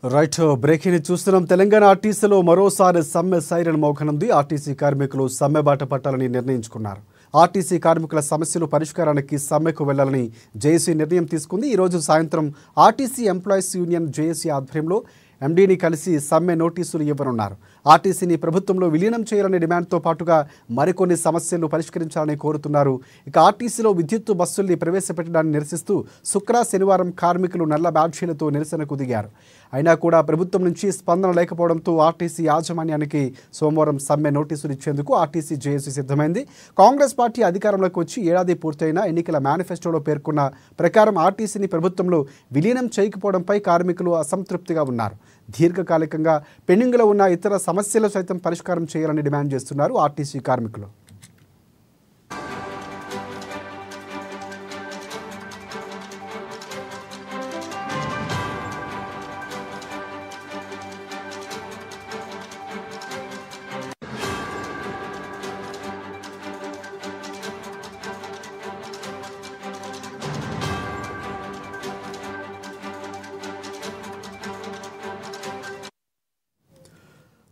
Right breaking చూస్తున్నాం. తెలంగాణ ఆర్టీసీలో మరోసారి సమ్మె సైరన్ మోగనుంది. ఆర్టీసీ కార్మికులు సమ్మె బాట పట్టాలని నిర్ణయించుకున్నారు. ఆర్టీసీ కార్మికుల సమస్యలు పరిష్కారానికి సమ్మెకు వెళ్లాలని జేఏసీ నిర్ణయం తీసుకుంది. ఈ రోజు సాయంత్రం ఆర్టీసీ ఎంప్లాయీస్ యూనియన్ జేఏసీ ఆధ్వర్యంలో ఎండీని కలిసి సమ్మె నోటీసులు ఇవ్వనున్నారు. ఆర్టీసీని ప్రభుత్వంలో విలీనం చేయాలనే డిమాండ్తో పాటుగా మరికొన్ని సమస్యలు పరిష్కరించాలని కోరుతున్నారు. ఇక ఆర్టీసీలో విద్యుత్ బస్సుల్ని ప్రవేశపెట్టడాన్ని నిరసిస్తూ శనివారం కార్మికులు నల్ల బ్యాడ్జీలతో నిరసనకు దిగారు. అయినా కూడా ప్రభుత్వం నుంచి స్పందన లేకపోవడంతో ఆర్టీసీ యాజమాన్యానికి సోమవారం సమ్మె నోటీసులు ఇచ్చేందుకు ఆర్టీసీ జేఏసీ సిద్ధమైంది. కాంగ్రెస్ పార్టీ అధికారంలోకి వచ్చి ఏడాది పూర్తయిన ఎన్నికల మేనిఫెస్టోలో పేర్కొన్న ప్రకారం ఆర్టీసీని ప్రభుత్వంలో విలీనం చేయకపోవడంపై కార్మికులు అసంతృప్తిగా ఉన్నారు. దీర్ఘకాలికంగా పెండింగ్లో ఉన్న ఇతర సమస్యలు సైతం పరిష్కారం చేయాలని డిమాండ్ చేస్తున్నారు ఆర్టీసీ కార్మికులు.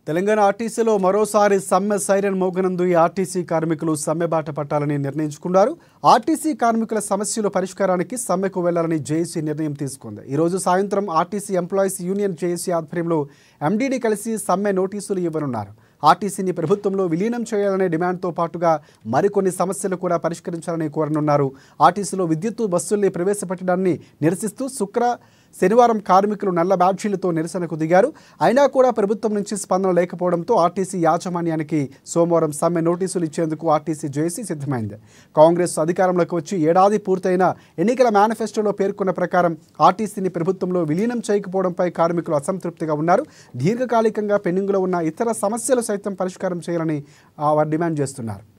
తెలంగాణ ఆర్టీసీలో మరోసారి సమ్మె సైరన్ మోగనందు ఈ ఆర్టీసీ కార్మికులు సమ్మె బాట పట్టాలని నిర్ణయించుకున్నారు. ఆర్టీసీ కార్మికుల సమస్యల పరిష్కారానికి సమ్మెకు వెళ్లాలని జేఏసీ నిర్ణయం తీసుకుంది. ఈ రోజు సాయంత్రం ఆర్టీసీ ఎంప్లాయీస్ యూనియన్ జేఏసీ ఆధ్వర్యంలో ఎండీని కలిసి సమ్మె నోటీసులు ఇవ్వనున్నారు. ఆర్టీసీని ప్రభుత్వంలో విలీనం చేయాలనే డిమాండ్తో పాటుగా మరికొన్ని సమస్యలు కూడా పరిష్కరించాలని కోరనున్నారు. ఆర్టీసీలో విద్యుత్ బస్సుల్ని ప్రవేశపెట్టడాన్ని నిరసిస్తూ శనివారం కార్మికులు నల్ల బ్యాడ్జీలతో నిరసనకు దిగారు. అయినా కూడా ప్రభుత్వం నుంచి స్పందన లేకపోవడంతో ఆర్టీసీ యాజమాన్యానికి సోమవారం సమ్మె నోటీసులు ఇచ్చేందుకు ఆర్టీసీ జేఏసీ సిద్ధమైంది. కాంగ్రెస్ అధికారంలోకి వచ్చి ఏడాది పూర్తయిన ఎన్నికల మేనిఫెస్టోలో పేర్కొన్న ప్రకారం ఆర్టీసీని ప్రభుత్వంలో విలీనం చేయకపోవడంపై కార్మికులు అసంతృప్తిగా ఉన్నారు. దీర్ఘకాలికంగా పెండింగ్లో ఉన్న ఇతర సమస్యలు సైతం పరిష్కారం చేయాలని వారు డిమాండ్ చేస్తున్నారు.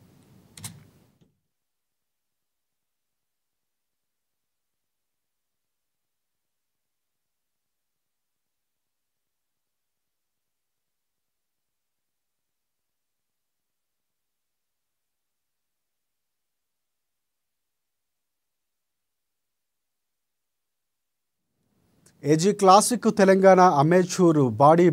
AG classic Telangana amateur body